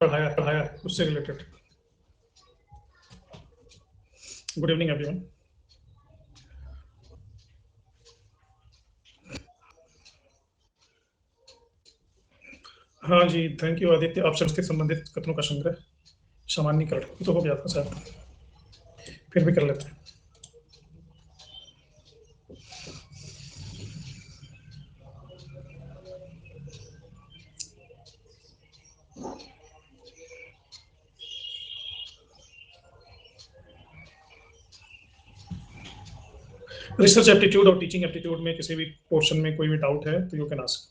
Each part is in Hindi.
पढ़ाया उससे रिलेटेड। Good evening everyone. हाँ जी, थैंक यू आदित्य। आप से संबंधित कथनों का संग्रह, सामान्यीकरण तो हो गया था शायद, फिर भी कर लेते हैं। रिसर्च एप्टीट्यूड और टीचिंग एप्टीट्यूड में किसी भी पोर्शन में कोई भी डाउट है तो यू कैन आस्क।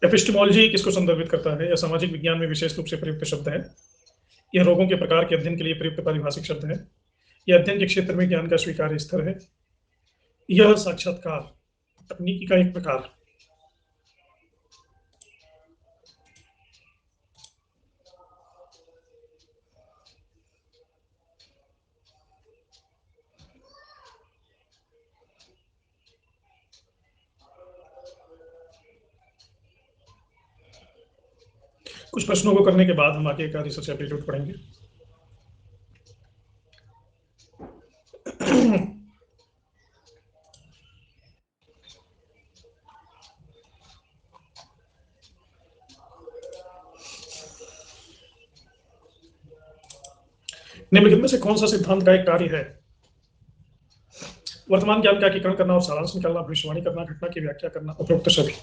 एपिस्टेमोलॉजी किसको संदर्भित करता है? यह सामाजिक विज्ञान में विशेष रूप से प्रयुक्त शब्द है। यह रोगों के प्रकार के अध्ययन के लिए प्रयुक्त पारिभाषिक शब्द है। यह अध्ययन के क्षेत्र में ज्ञान का स्वीकार्य स्तर है। यह साक्षात्कार तकनीकी का एक प्रकार। कुछ प्रश्नों को करने के बाद हम आगे का रिसर्च एप्टीट्यूड पढ़ेंगे। निम्नलिखित में से कौन सा सिद्धांत का एक कार्य है? वर्तमान ज्ञान का एकीकरण करना और सारांश निकालना, भविष्यवाणी करना, घटना की व्याख्या करना, उपरोक्त सभी।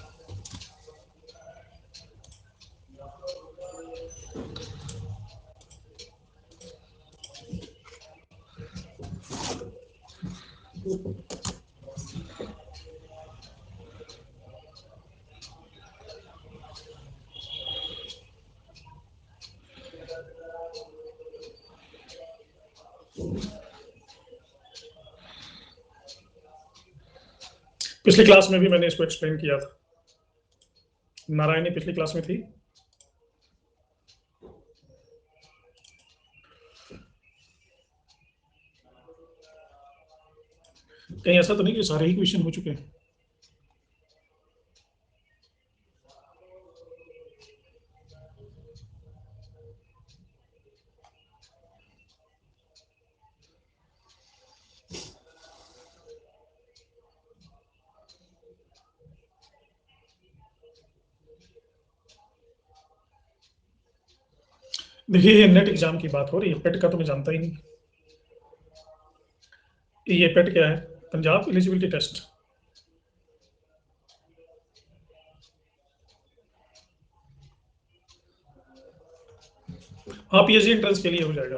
पिछली क्लास में भी मैंने इसको एक्सप्लेन किया था। नारायणी पिछली क्लास में थी। कहीं ऐसा तो नहीं कि सारे ही क्वेश्चन हो चुके हैं? देखिए, ये नेट एग्जाम की बात हो रही है, पेट का तो मैं जानता ही नहीं। ये पेट क्या है? Punjab eligibility test. हाँ, पीएचडी एंट्रेंस के लिए हो जाएगा।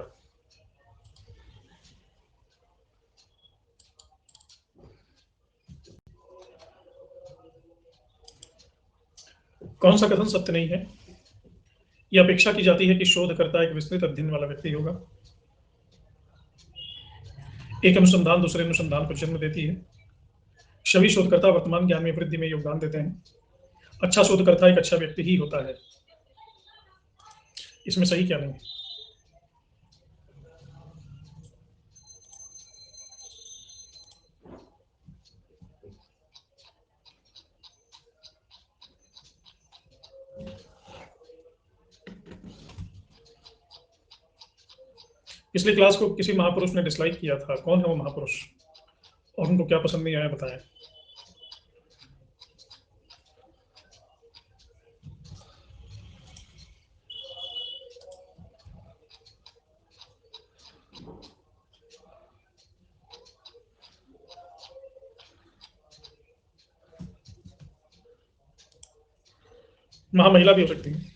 कौन सा कथन सत्य नहीं है? यह अपेक्षा की जाती है कि शोधकर्ता एक विस्तृत अध्ययन वाला व्यक्ति होगा। एक अनुसंधान दूसरे अनुसंधान को जन्म देती है। सभी शोधकर्ता वर्तमान ज्ञान में वृद्धि में योगदान देते हैं। अच्छा शोधकर्ता एक अच्छा व्यक्ति ही होता है। इसमें सही क्या नहीं है? पिछली क्लास को किसी महापुरुष ने डिसलाइक किया था। कौन है वो महापुरुष और उनको क्या पसंद नहीं आया, बताएं। महिला भी हो सकती है।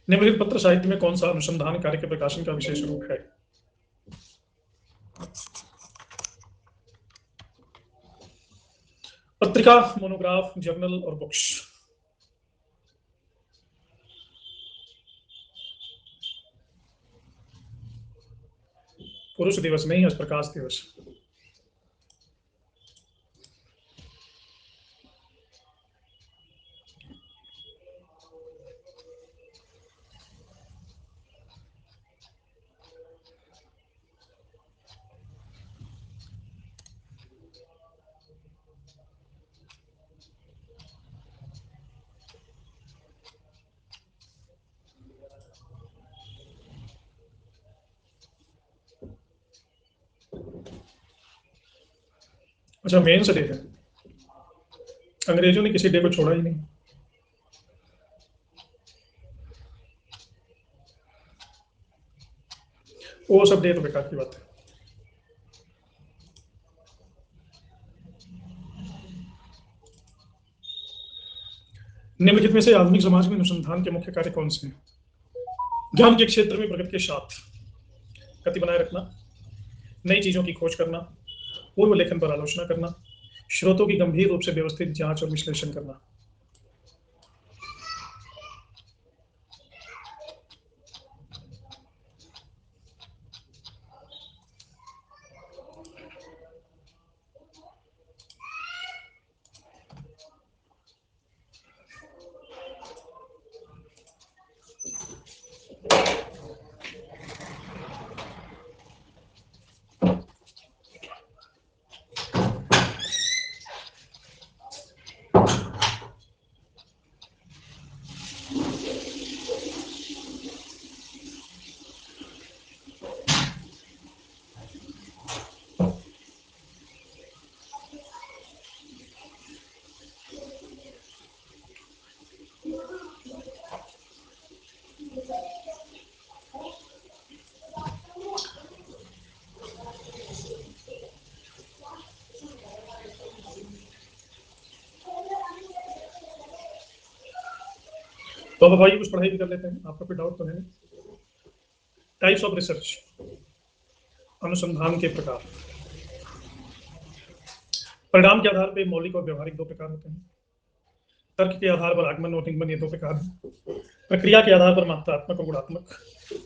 निम्नलिखित पत्र साहित्य में कौन सा अनुसंधान कार्य के प्रकाशन का विशेष रूप है? पत्रिका, मोनोग्राफ, जर्नल और बुक्स। पुरुष दिवस नहीं, आज प्रकाश दिवस। अच्छा, मेन से डे है। अंग्रेजों ने किसी डे को छोड़ा ही नहीं। वो सब डे तो बेकार की बात है। निम्नलिखित में से आधुनिक समाज में अनुसंधान के मुख्य कार्य कौन से हैं? ज्ञान के क्षेत्र में प्रगति के साथ गति बनाए रखना, नई चीजों की खोज करना, पूर्व लेखन पर आलोचना करना, स्रोतों की गंभीर रूप से व्यवस्थित जांच और विश्लेषण करना। तो अब भाई कुछ पढ़ाई भी कर लेते हैं, आपका कोई डाउट तो है नहीं? टाइप्स ऑफ रिसर्च, अनुसंधान के प्रकार। परिणाम के आधार पर मौलिक और व्यवहारिक दो प्रकार होते हैं। तर्क के आधार पर आगमन और निगमन, ये दो प्रकार हैं। प्रक्रिया के आधार पर मात्रात्मक और गुणात्मक,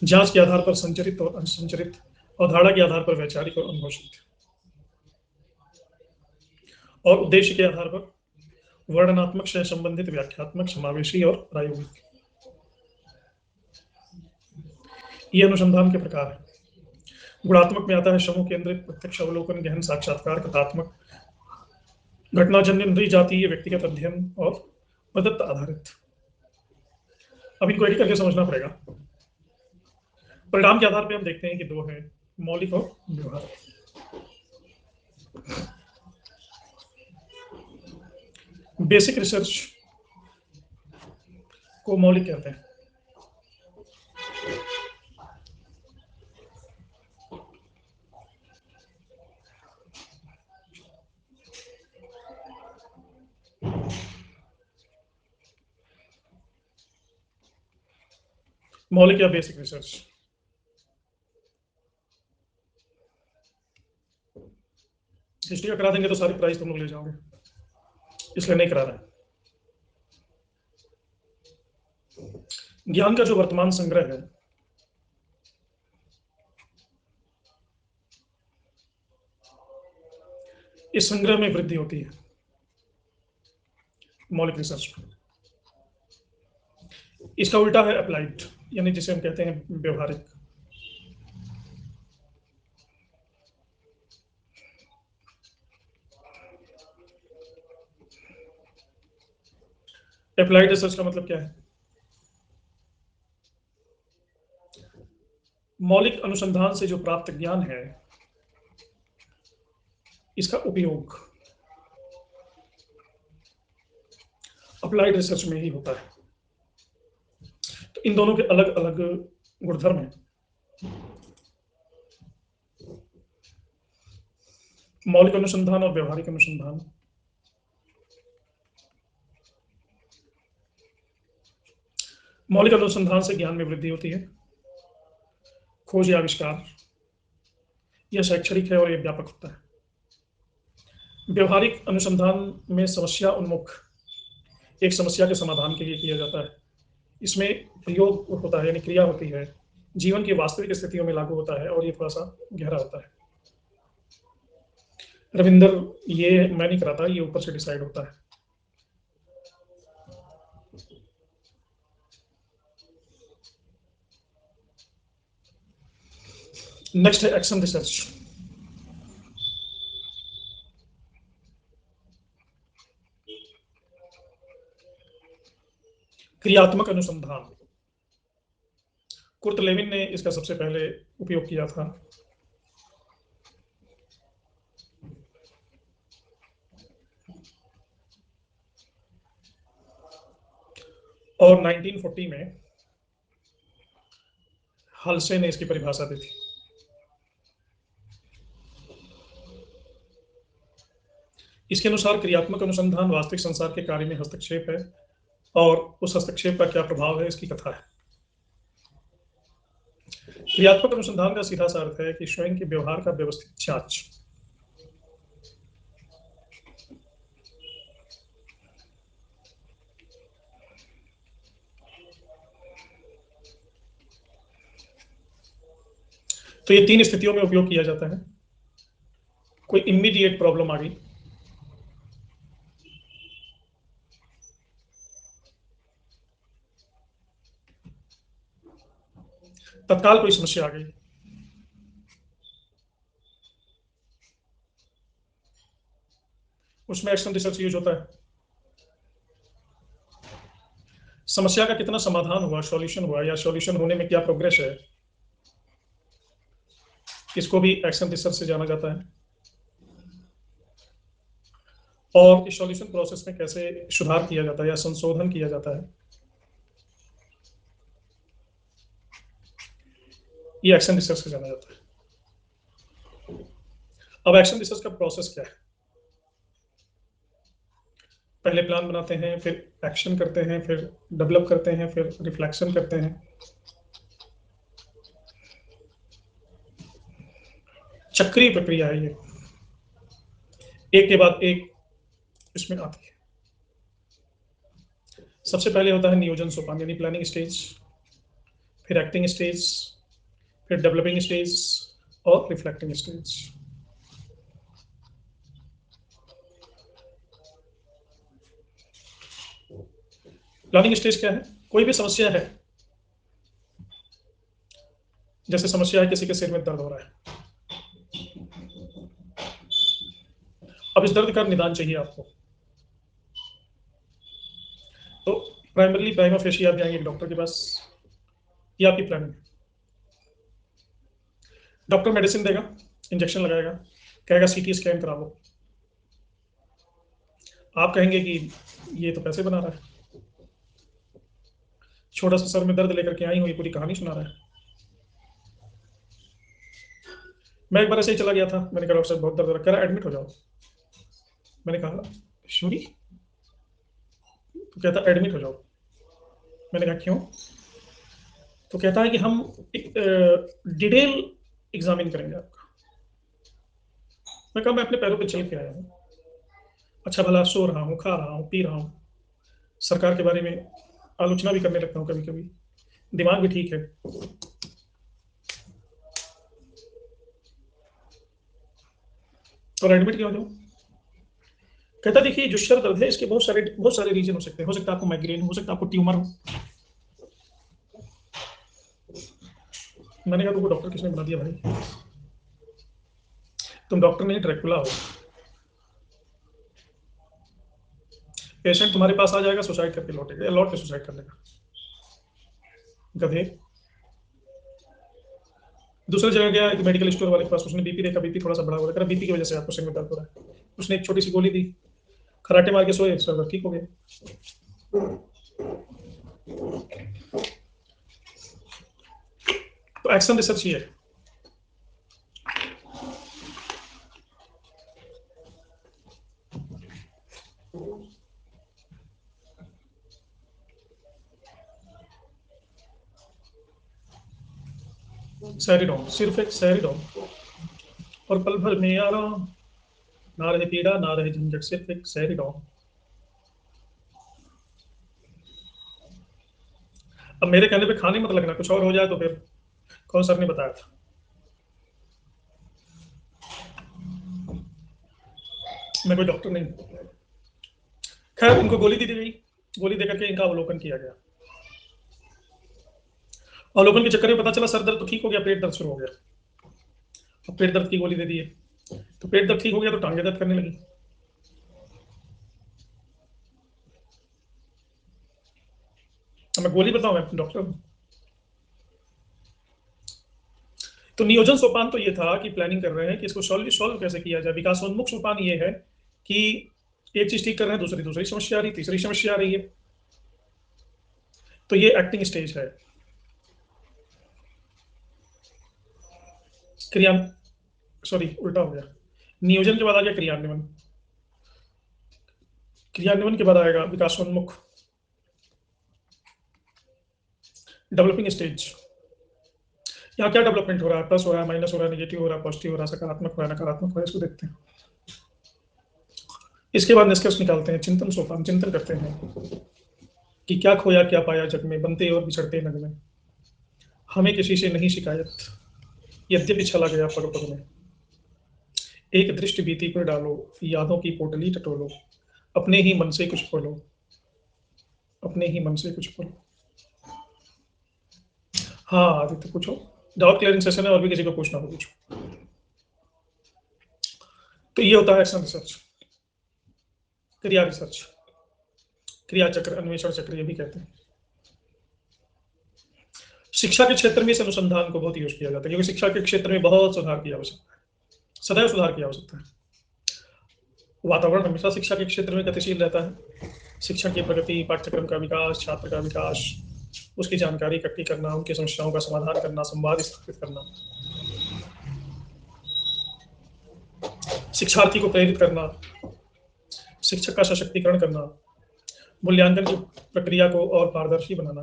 जांच के आधार पर संचरित और असंचरित, अवधारणा के आधार पर वैचारिक और अनुभवसिद्ध, और उद्देश्य के आधार पर वर्णनात्मक से संबंधित, व्याख्यात्मक, समावेशी और प्रायोगिक। ये अनुसंधान के प्रकार है। गुणात्मक में आता है समूह केंद्रित, प्रत्यक्ष अवलोकन, गहन साक्षात्कार, कथात्मक, घटनाजन्य, नृजातीय, व्यक्तिगत अध्ययन और प्रदत्त आधारित। अब इनको एक करके समझना पड़ेगा। परिणाम के आधार पर हम देखते हैं कि दो हैं, मौलिक और व्यवहार। बेसिक रिसर्च को मौलिक कहते हैं। मौलिक या बेसिक रिसर्च। हिस्ट्री का करा देंगे तो सारी प्राइस तुम लोग ले जाओगे, इसलिए नहीं करा रहे। ज्ञान का जो वर्तमान संग्रह है, इस संग्रह में वृद्धि होती है मौलिक रिसर्च में। इसका उल्टा है अप्लाइड, यानी जिसे हम कहते हैं व्यवहारिक। अप्लाइड रिसर्च का मतलब क्या है? मौलिक अनुसंधान से जो प्राप्त ज्ञान है, इसका उपयोग अप्लाइड रिसर्च में ही होता है। तो इन दोनों के अलग अलग गुणधर्म हैं। मौलिक अनुसंधान और व्यवहारिक अनुसंधान। मौलिक अनुसंधान से ज्ञान में वृद्धि होती है, खोज या आविष्कार, यह शैक्षणिक है और यह व्यापक होता है। व्यवहारिक अनुसंधान में समस्या उन्मुख, एक समस्या के समाधान के लिए किया जाता है। इसमें प्रयोग होता है, यानी क्रिया होती है, जीवन की वास्तविक स्थितियों में लागू होता है, और ये थोड़ा सा गहरा होता है। रविंदर, ये मैं नहीं कराता, ये ऊपर से डिसाइड होता है। नेक्स्ट है एक्शन रिसर्च। क्रियात्मक अनुसंधान। कुर्ट लेविन ने इसका सबसे पहले उपयोग किया था। और 1940 में हल्से ने इसकी परिभाषा दी थी। इसके अनुसार क्रियात्मक अनुसंधान वास्तविक संसार के कार्य में हस्तक्षेप है और उस हस्तक्षेप का क्या प्रभाव है इसकी कथा है। क्रियात्मक अनुसंधान का सीधा सा अर्थ है कि स्वयं के व्यवहार का व्यवस्थित जांच। तो ये 3 स्थितियों में उपयोग किया जाता है। कोई इमीडिएट प्रॉब्लम आ गई, तत्काल कोई समस्या आ गई, उसमें एक्शन रिसर्च यूज होता है। समस्या का कितना समाधान हुआ, सॉल्यूशन हुआ, या सॉल्यूशन होने में क्या प्रोग्रेस है, इसको भी एक्शन रिसर्च से जाना जाता है। और इस सॉल्यूशन प्रोसेस में कैसे सुधार किया जाता है या संशोधन किया जाता है, ये एक्शन रिसर्च से जाना जाता है। अब एक्शन रिसर्च का प्रोसेस क्या है? पहले प्लान बनाते हैं, फिर एक्शन करते हैं, फिर डेवलप करते हैं, फिर रिफ्लेक्शन करते हैं। चक्रीय प्रक्रिया है ये, एक के बाद एक इसमें आती है। सबसे पहले होता है नियोजन सोपान यानी प्लानिंग स्टेज, फिर एक्टिंग स्टेज, फिर डेवलपिंग स्टेज और रिफ्लेक्टिंग स्टेज। प्लानिंग स्टेज क्या है? कोई भी समस्या है, जैसे समस्या है किसी के सिर में दर्द हो रहा है, अब इस दर्द का निदान चाहिए आपको, तो प्राइमरली प्राइमा फेशिया आप जाएंगे एक डॉक्टर के पास, ये आपकी प्लानिंग है। डॉक्टर मेडिसिन देगा, इंजेक्शन लगाएगा, कहेगा सीटी स्कैन करा लो, आप कहेंगे कि ये तो पैसे बना रहा है, छोटा सा सर में दर्द लेकर के आई हूँ, ये पूरी कहानी सुना रहा है। मैं एक बार ऐसे ही चला गया था, मैंने कहा डॉक्टर साहब बहुत दर्द हो रहा है, कह रहा एडमिट हो जाओ। मैंने कहा श्योरी? तो कहता एडमिट हो जाओ। मैंने कहा क्यों? तो कहता है कि हम एक डिटेल एग्जामिन करेंगे आपका। मैं कहा मैं अपने पैरों पे चल के आया हूँ, अच्छा भला सो रहा हूँ, खा रहा हूँ, पी रहा हूँ, सरकार के बारे में आलोचना भी करने लगता हूँ कभी कभी, दिमाग भी ठीक है, और एडमिट क्यों हो जाऊँ? कहता देखिए जो सर दर्द है इसके बहुत सारे रीजन हो सकते हैं, हो सकता है आपको माइग्रेन, हो सकता है आपको ट्यूमर हो। मैंने कहा तुमको डॉक्टर किसने बना दिया भाई? तुम डॉक्टर नहीं ड्रैकुला हो। पेशेंट तुम्हारे पास आ जाएगा, सुसाइड करके लौटेगा, या लौट के सुसाइड कर लेगा, गधे। दूसरी जगह गया एक मेडिकल स्टोर वाले के पास, उसने बीपी देखा, बीपी थोड़ा सा बढ़ा हुआ है, बीपी की वजह से आपको सिर में दर्द हो रहा है, उसने एक छोटी सी गोली दी, खराटे मार के सोए, सर ठीक हो गया। तो एक्शन रिसर्च ये है। सैरिडोन, सिर्फ एक सैरिडोन और पल भर में आराम, ना रहे पीड़ा ना रहे झंझट, सिर्फ एक सैरिडोन। अब मेरे कहने पे खाने मत लगना, कुछ और हो जाए तो फिर कौन सर ने बताया था। मैं कोई डॉक्टर नहीं। खैर इनको गोली दी गई, गोली देकर के इनका अवलोकन किया गया, अवलोकन के चक्कर में पता चला सर दर्द तो ठीक हो गया, पेट दर्द शुरू हो गया। अब पेट दर्द की गोली दे दी है, तो पेट दर्द ठीक हो गया तो टांगे दर्द करने लगी। अब मैं गोली बताऊं, मैं डॉक्टर हूं। तो नियोजन सोपान तो ये था कि प्लानिंग कर रहे हैं कि इसको सॉल्व कैसे किया जाए। विकासोन्मुख सोपान ये है कि एक चीज ठीक कर रहे हैं, दूसरी समस्या आ रही, तीसरी समस्या आ रही है। तो ये एक्टिंग स्टेज है। क्रिया सॉरी उल्टा हो गया, नियोजन के बाद आ गया क्रियान्वयन। क्रियान्वयन के बाद आएगा विकासोन्मुख, डेवलपिंग स्टेज। यहाँ क्या डेवलपमेंट हो रहा है, प्लस हो रहा है, माइनस हो रहा है, नेगेटिव हो रहा है, पॉजिटिव हो रहा है, सकारात्मक हो रहा है, नकारात्मक हो रहा है, इसको देखते हैं। इसके बाद निष्कर्ष निकालते हैं, चिंतन सोपान, चिंतन करते हैं कि क्या खोया क्या पाया जग में, बनते और बिछड़ते नग में, हमें किसी से नहीं शिकायत, यद्यपि छला गया पग पग में, एक दृष्टि बीती पर डालो, यादों की पोटली टटोलो, अपने ही मन से कुछ बोलो, अपने ही मन से कुछ बोलो। हाँ आदित्य पूछो, डाउट क्लियरिंग सेशन है, और भी किसी को पूछना हो पूछो। तो ये होता है एक्शन रिसर्च, क्रिया रिसर्च, क्रिया चक्र, अन्वेषण चक्र ये भी कहते हैं। शिक्षा के क्षेत्र में इस अनुसंधान को बहुत यूज किया जाता है, क्योंकि शिक्षा के क्षेत्र में बहुत सुधार की आवश्यकता है, सदैव सुधार की आवश्यकता है। वातावरण हमेशा शिक्षा के क्षेत्र में गतिशील रहता है। शिक्षण की प्रगति, पाठ्यक्रम का विकास, छात्र का विकास, उसकी जानकारी इकट्ठी करना, उनकी समस्याओं का समाधान करना, संवाद स्थापित करना, शिक्षार्थी को प्रेरित करना, शिक्षक का सशक्तिकरण करना, मूल्यांकन की प्रक्रिया को और पारदर्शी बनाना,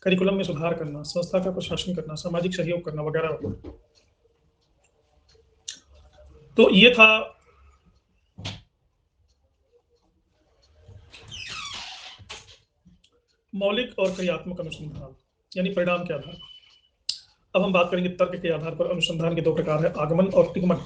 करिकुलम में सुधार करना, संस्था का प्रशासन करना, सामाजिक सहयोग करना वगैरह वगैरह। तो ये था मौलिक और क्रियात्मक अनुसंधान, यानी परिणाम के आधार पर। अब हम बात करेंगे तर्क के आधार पर। अनुसंधान के दो प्रकार है, आगमन और तिगमन।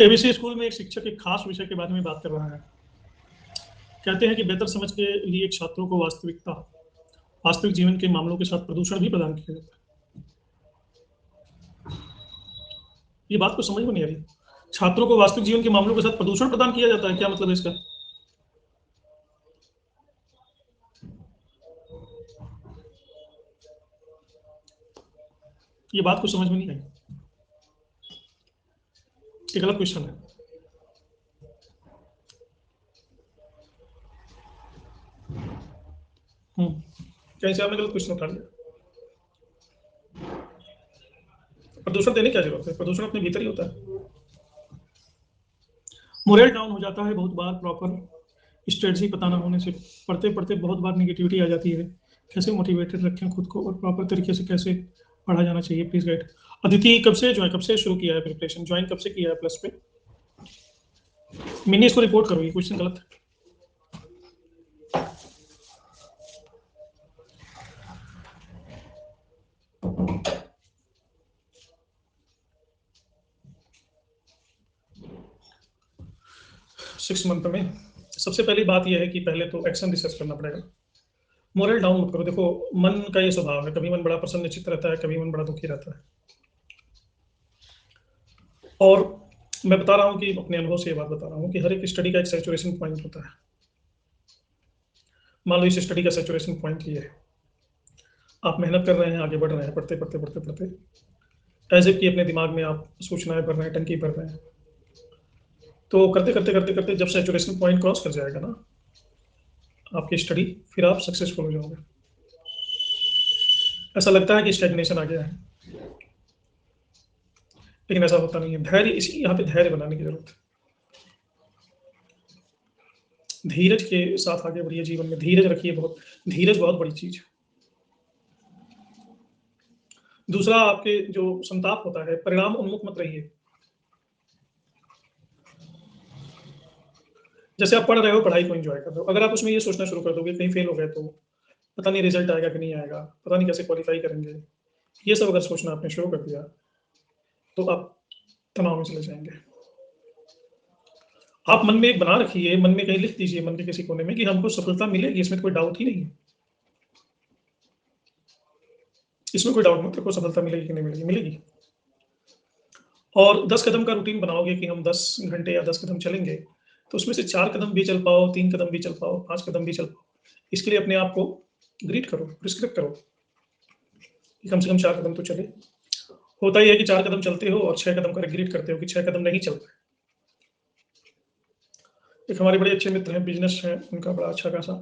एबीसी स्कूल में एक शिक्षक एक खास विषय के बारे में बात कर रहा है। कहते हैं कि बेहतर समझ के लिए छात्रों को वास्तविक जीवन के मामलों के साथ प्रदूषण भी प्रदान किया जाता है। ये बात को समझ में नहीं आ रही। छात्रों को वास्तविक जीवन के मामलों के साथ प्रदूषण प्रदान किया जाता है, क्या मतलब है इसका? ये बात को समझ में नहीं आई, ये गलत क्वेश्चन है। कहीं से आपने गलत क्वेश्चन उठा लिया। प्रदूषण देने क्या जरूरत है, प्रदूषण अपने भीतर ही होता है। मोरल डाउन हो जाता है बहुत बार, प्रॉपर स्ट्रेटजी पता ना होने से। पढ़ते पढ़ते बहुत बार निगेटिविटी आ जाती है। कैसे मोटिवेटेड रखें खुद को और प्रॉपर तरीके से कैसे पढ़ा जाना चाहिए, प्लीज गाइड। अदिति कब से शुरू किया है प्रिपरेशन, ज्वाइन कब से किया है प्लस पे? मिनी इसको रिपोर्ट करो, ये क्वेश्चन गलत है। सिक्स मंथ में सबसे पहली बात यह है कि पहले तो एक्शन रिसर्च करना पड़ेगा। मोरल डाउन मत करो। देखो, मन का ये स्वभाव है, कभी मन बड़ा प्रसन्नचित्त रहता है, कभी मन बड़ा दुखी रहता है। और मैं बता रहा हूँ कि अपने अनुभव से ये बात बता रहा हूँ कि हर एक स्टडी का एक सैचुरेशन पॉइंट होता है। मान लो इस स्टडी का सैचुरेशन पॉइंट ये है, आप मेहनत कर रहे हैं, आगे बढ़ रहे हैं, पढ़ते पढ़ते पढ़ते पढ़ते, एज इफ कि अपने दिमाग में आप सूचनाएं भर रहे हैं, टंकी भर रहे हैं। तो करते करते करते करते जब सैचुरेशन पॉइंट क्रॉस कर जाएगा ना आपकी स्टडी, फिर आप सक्सेसफुल हो जाओगे। ऐसा लगता है कि स्टैग्नेशन आ गया है, लेकिन ऐसा होता नहीं है। धैर्य, इसी यहाँ पे धैर्य बनाने की जरूरत है। धीरज के साथ आगे बढ़िए, जीवन में धीरज रखिए। बहुत धीरज बहुत बड़ी चीज है। दूसरा, आपके जो संताप होता है, परिणाम उन्मुख मत रहिए। जैसे आप पढ़ रहे हो, पढ़ाई को एंजॉय कर रहे हो, अगर आप उसमें ये सोचना शुरू कर दोगे कहीं फेल हो गए तो पता नहीं रिजल्ट आएगा कि नहीं आएगा, पता नहीं कैसे क्वालिफाई करेंगे, ये सब अगर सोचना आपने शुरू कर दिया तो आप तनाव में चले जाएंगे। आप मन में एक बना रखिए, मन में कहीं लिख दीजिए, मन के किसी कोने में, कि हमको सफलता मिलेगी, इसमें कोई डाउट ही नहीं है। इसमें कोई डाउट मत रखो, सफलता मिलेगी कि नहीं मिलेगी, मिलेगी। और 10 कदम का रूटीन बनाओगे कि हम 10 घंटे या 10 कदम चलेंगे, तो उसमें से 4 कदम भी चल पाओ, 3 कदम भी चल पाओ, 5 कदम भी चल पाओ, इसके लिए अपने आप को ग्रीट करो, प्रिस्क्राइब करो कि कम से कम 4 कदम तो चले। होता ही है कि 4 कदम चलते हो और 6 कदम का रिग्रेट करते हो कि 6 कदम नहीं चल पाए। एक हमारे बड़े अच्छे मित्र हैं, बिजनेस है उनका बड़ा अच्छा खासा,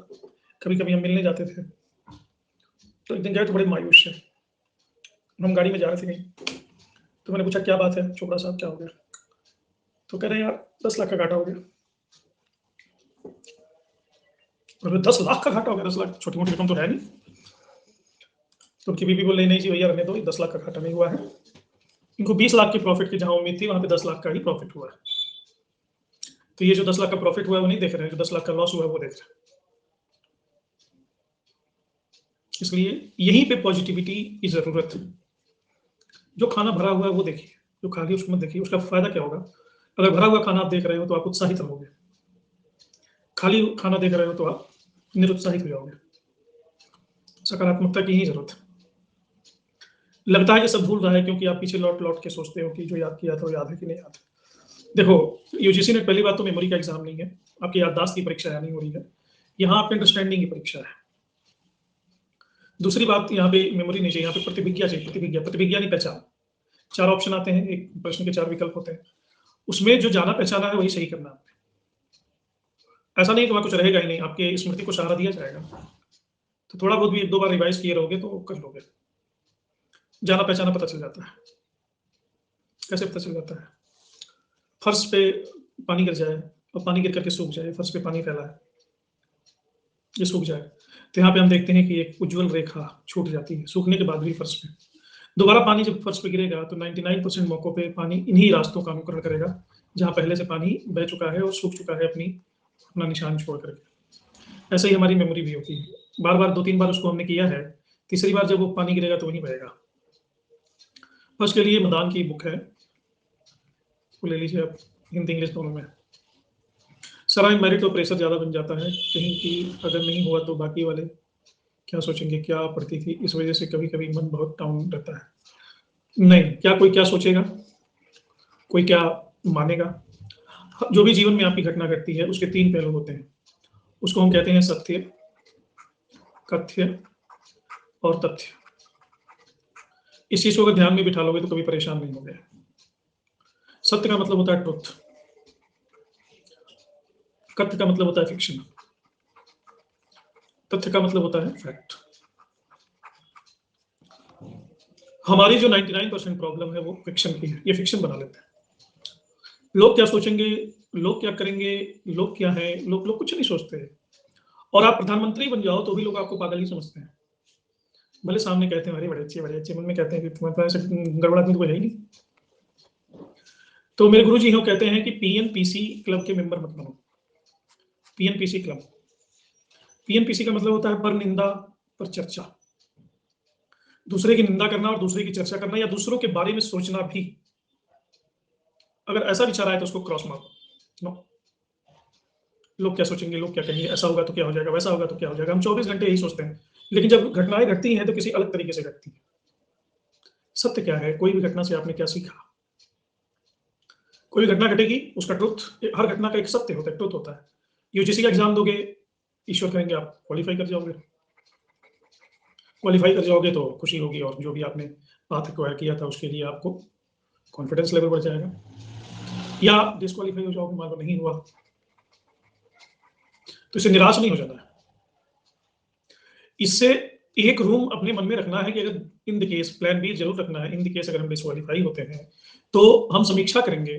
कभी-कभी हम मिलने जाते थे। तो एक दिन गए तो बड़े मायूस से, हम गाड़ी में जा रहे थे कहीं, तो मैंने पूछा क्या बात है चोपड़ा साहब, क्या हो गया? तो कह रहे हैं यार 10 लाख का घाटा हो गया। और 10 लाख का घाटा हो गया, 10 लाख छोटी मोटी रकम तो है नहीं। तो उनकी बीवी बोले नहीं जी भैया रहने दो, 10 लाख का घाटा नहीं हुआ है, इनको 20 लाख की प्रॉफिट की जहां उम्मीद थी वहां पे 10 लाख का ही प्रॉफिट हुआ है। तो ये जो 10 लाख का प्रॉफिट हुआ है वो नहीं देख रहे हैं, जो 10 लाख का लॉस हुआ है वो देख रहे हैं। इसलिए यहीं पे पॉजिटिविटी की जरूरत है। जो खाना भरा हुआ है वो देखिए, जो खाली उसको मत देखिए, उसका फायदा क्या होगा। अगर भरा हुआ खाना आप देख रहे हो तो आप उत्साहित रहोगे, खाली खाना देख रहे हो तो आप निरुत्साहित हो जाओगे। सकारात्मकता की ही जरूरत है। लगता है कि सब भूल रहा है क्योंकि आप पीछे लौट लौट के सोचते हो कि जो याद किया था वो याद है कि नहीं याद। देखो, यूजीसी ने पहली बात तो मेमोरी का एग्जाम नहीं है, आपकी याददाश्त की परीक्षा नहीं हो रही है, यहाँ आपकी अंडरस्टैंडिंग की परीक्षा है। दूसरी बात, यहाँ पे मेमोरी नहीं चाहिए, यहाँ पे प्रतिभिज्ञा चाहिए, प्रतिभिज्ञा, प्रतिभिज्ञा नहीं पहचान। 4 ऑप्शन आते हैं, एक प्रश्न के 4 विकल्प होते हैं, उसमें जो जाना पहचाना है वही सही करना है। ऐसा नहीं कि वहां कुछ रहेगा ही नहीं, आपके स्मृति को सहारा दिया जाएगा, तो थोड़ा बहुत भी 1-2 बार रिवाइज किए रहोगे तो कर लोगे। जाना पहचाना पता चल जाता है। कैसे पता चल जाता है? फर्श पे पानी गिर जाए और पानी गिर करके सूख जाए, फर्श पे पानी फैला है, ये सूख जाए, तो यहाँ पे हम देखते हैं कि एक उज्जवल रेखा छूट जाती है सूखने के बाद भी फर्श पे। दोबारा पानी जब फर्श पे गिरेगा तो 99% मौकों पे पानी इन्हीं रास्तों का अनुकरण करेगा जहाँ पहले से पानी बह चुका है और सूख चुका है अपना निशान छोड़ करके। ऐसे ही हमारी मेमोरी भी होती है, बार बार 2-3 बार उसको हमने किया है, तीसरी बार जब वो पानी गिरेगा तो वहीं बहेगा। उसके लिए मदान की बुक है, वो ले लीजिए आप, हिंदी इंग्लिश दोनों में। सराय मेरिट और प्रेशर ज़्यादा बन जाता है कहीं कि अगर नहीं हुआ तो बाकी वाले क्या सोचेंगे, क्या पढ़ती थी, इस वजह से कभी कभी मन बहुत डाउन रहता है। नहीं, क्या कोई क्या सोचेगा, कोई क्या मानेगा। जो भी जीवन में आपकी घटना घटती है उसके 3 पहलू होते हैं, उसको हम कहते हैं सत्य, कथ्य और तथ्य। इस चीज को अगर ध्यान में बिठा लोगे तो कभी परेशान नहीं होगे। सत्य का मतलब होता है ट्रुथ, कथ्य का मतलब होता है फिक्शन, तथ्य का मतलब होता है फैक्ट। हमारी जो 99% प्रॉब्लम है वो फिक्शन की है, ये फिक्शन बना लेते हैं। लोग क्या सोचेंगे, लोग क्या करेंगे, लोग क्या है, लोग कुछ नहीं सोचते। और आप प्रधानमंत्री बन जाओ तो भी लोग आपको पागल ही समझते हैं, भले सामने कहते हैं अरे बड़े अच्छे, मन में कहते हैं कि तुम्हारे पास गड़बड़ आदमी तो कोई है ही नहीं। तो मेरे गुरुजी हो कहते हैं कि पीएनपीसी क्लब के मेंबर मत बनो। पीएनपीसी क्लब, पीएनपीसी का मतलब होता है पर निंदा पर चर्चा, दूसरे की निंदा करना और दूसरे की चर्चा करना या दूसरों के बारे में सोचना भी। अगर ऐसा विचार आए तो उसको क्रॉस मारो, नो। लोग क्या सोचेंगे, लोग क्या कहेंगे, ऐसा होगा तो क्या हो जाएगा, वैसा होगा तो क्या हो जाएगा, हम 24 घंटे यही सोचते हैं, लेकिन जब घटनाएं घटती हैं तो किसी अलग तरीके से घटती हैं। सत्य क्या है, कोई भी घटना से आपने क्या सीखा। कोई भी घटना घटेगी उसका ट्रुथ, हर घटना का एक सत्य होता है, ट्रुथ होता है। यूजीसी का एग्जाम दोगे, ईश्वर करेंगे आप क्वालिफाई कर जाओगे, क्वालिफाई कर जाओगे तो खुशी होगी, और जो भी आपने पाथ एक्वायर किया था उसके लिए आपको कॉन्फिडेंस लेवल बढ़ जाएगा। या डिस्क्वालीफाई हो जाओगे, मान लो नहीं हुआ, तो इससे निराश नहीं हो जाना है। इससे एक रूम अपने मन में रखना है कि अगर in the case, plan B जरूर रखना है, इन द केस अगर हम डिस्क्वालीफाई होते हैं तो हम समीक्षा करेंगे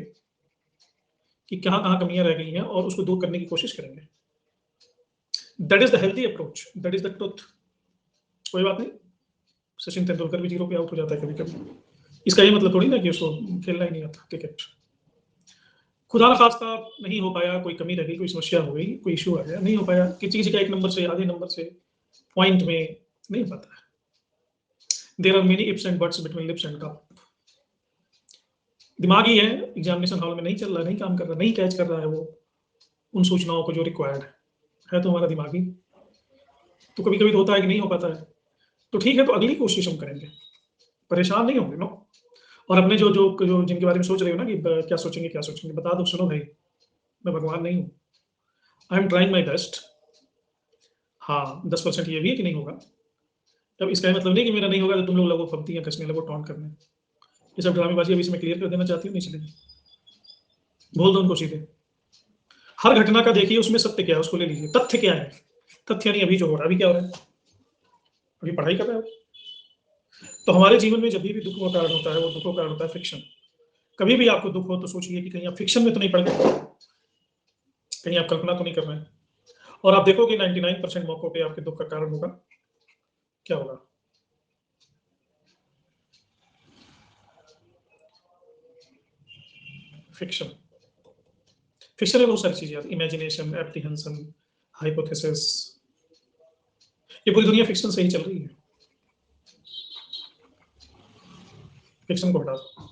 कि कहाँ कहाँ कमियां रह गई हैं और उसको दूर करने की कोशिश करेंगे। That is the healthy approach, that is the truth. कोई बात नहीं, सचिन तेंदुलकर भी 0 पे आउट हो जाता है कभी कभी, इसका ये मतलब थोड़ी ना कि उसको खेलना ही नहीं आता क्रिकेट। खुदा न खास्ता नहीं हो पाया, कोई कमी रह गई, कोई समस्या हो गई, कोई इशू आ गया, नहीं हो पाया, किसी किसी का 1 नंबर से, आधे नंबर से, पॉइंट में नहीं हो पाता है। There are many ifs and buts between lips and cup. दिमाग ही है, एग्जामिनेशन हॉल में नहीं चल रहा है, नहीं काम कर रहा, नहीं कैच कर रहा है वो उन सूचनाओं को जो रिक्वायर्ड है तो हमारा दिमाग ही। तो कभी कभी तो होता है कि नहीं हो पाता है, तो ठीक है, तो अगली कोशिश हम करेंगे, परेशान नहीं होंगे नो। और अपने जो जो जो जिनके बारे में सोच रहे हो ना कि क्या सोचेंगे क्या सोचेंगे, बता दो, सुनो भाई, मैं भगवान नहीं हूँ, I am trying my best. हाँ 10% ये भी है कि नहीं होगा, तब इसका मतलब नहीं कि मेरा नहीं होगा तो तुम लोग लगो फब्तियाँ कसने लगो, टॉन्ट करने। ये सब ड्रामेबाजी अभी से मैं क्लियर कर देना चाहती हूँ, नहीं चलेगी, बोल दो उनको सीधे। हर घटना का देखिए उसमें सत्य क्या है उसको ले लीजिए, तथ्य क्या है, तथ्य नहीं अभी जो हो रहा है, अभी क्या हो रहा है, अभी पढ़ाई कर रहे हो। तो हमारे जीवन में जब भी दुख का कारण होता है, वो दुख का कारण होता है फिक्शन। कभी भी आपको दुख हो तो सोचिए कि कहीं आप फिक्शन में तो नहीं पड़ गए, कहीं आप कल्पना तो नहीं कर रहे हैं। और आप देखोगे 99% मौकों पे आपके दुख का कारण होगा क्या होगा, फिक्शन। फिक्शन में बहुत सारी चीजें आती, इमेजिनेशन, एप्रीहेंशन, हाइपोथेसिस, ये पूरी दुनिया फिक्शन से ही चल रही है। फिक्शन को हटा दो।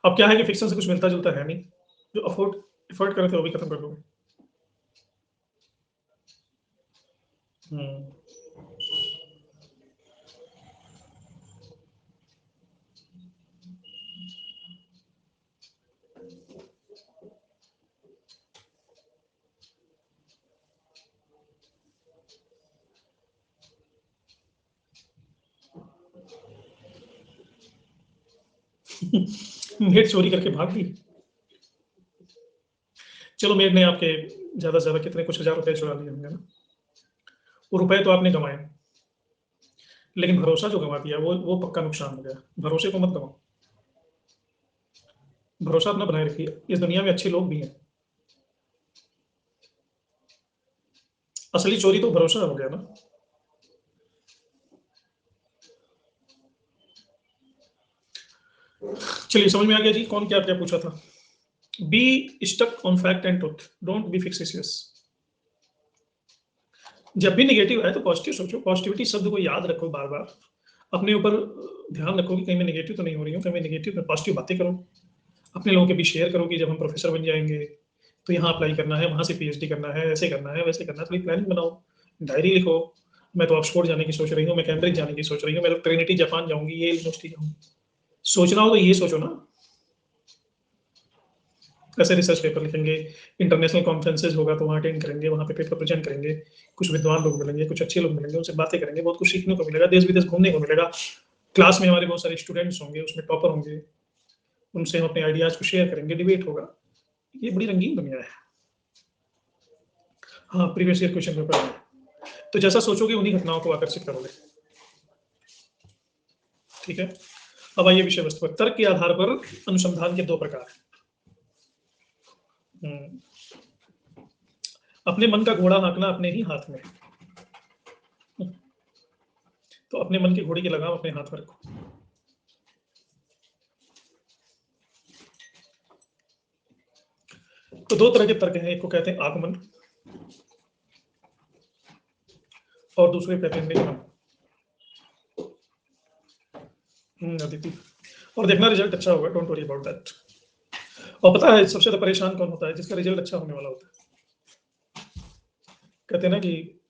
अब क्या है कि फिक्शन से कुछ मिलता जुलता है नहीं, जो अफोर्ड एफर्ट करे थे वो भी खत्म कर दोगे। हम्म। मेड चोरी करके भाग गई। चलो मेड ने आपके ज्यादा से ज्यादा कितने कुछ हजार रुपए चुरा लिए होंगे ना, वो रुपए तो आपने कमाए, लेकिन भरोसा जो गंवा दिया वो पक्का नुकसान हो गया। भरोसे को मत गंवाओ, भरोसा अपना बनाए रखिए, इस दुनिया में अच्छे लोग भी हैं। असली चोरी तो भरोसा हो गया ना। चलिए समझ में आ गया जी, कौन क्या क्या पूछा था। Be stuck on fact and truth, don't be fictitious. जब भी नेगेटिव है तो पॉजिटिव सोचो, पॉजिटिविटी शब्द को याद रखो बार बार, अपने ऊपर ध्यान रखो कि कहीं मैं नेगेटिव तो नहीं हो रही हूँ, कहीं मैं नेगेटिव में पॉजिटिव बातें करो, अपने लोगों के बीच शेयर करो कि जब हम प्रोफेसर बन जाएंगे तो यहाँ अप्लाई करना है, वहाँ से पीएचडी करना है, ऐसे करना है, वैसे करना है, थोड़ी प्लानिंग बनाओ, डायरी लिखो। मैं तो ऑक्सफोर्ड जाने की सोच रही हूँ, मैं कैम्ब्रिज जाने की सोच रही हूँ, मैं तो ट्रिनिटी जापान जाऊंगी, ये यूनिवर्सिटी जाऊंगी। सोचना हो तो ये सोचो ना। ऐसे रिसर्च पेपर लिखेंगे, इंटरनेशनल कॉन्फ्रेंसेज होगा तो वहाँ अटेंड करेंगे, वहाँ पे पेपर प्रेजेंट करेंगे, कुछ विद्वान लोग मिलेंगे, कुछ अच्छे लोग मिलेंगे, उनसे बातें करेंगे, बहुत कुछ सीखने को मिलेगा, देश विदेश घूमने को मिलेगा। क्लास में हमारे बहुत सारे स्टूडेंट्स होंगे, उसमें टॉपर होंगे, उनसे हम अपने आइडियाज को शेयर करेंगे, डिबेट होगा। ये बड़ी रंगीन दुनिया है। हाँ प्रीवियस ईयर क्वेश्चन पेपर है, तो जैसा सोचोगे उन्हीं घटनाओं को आकर्षित करोगे। ठीक है, अब आइए विषय वस्तु पर। तर्क के आधार पर अनुसंधान के दो प्रकार हैं। अपने मन का घोड़ा हाँकना अपने ही हाथ में, तो अपने मन के घोड़े की लगाम अपने हाथ में रखो। तो दो तरह के तर्क हैं, एक को कहते हैं आगमन और दूसरे कहते हैं निगमन। अदिति, और देखना रिजल्ट अच्छा होगा, डोंट वरी अबाउट दैट। और पता है सबसे ज्यादा परेशान कौन होता है, जिसका रिजल्ट अच्छा होने वाला होता है। कहते हैं ना कि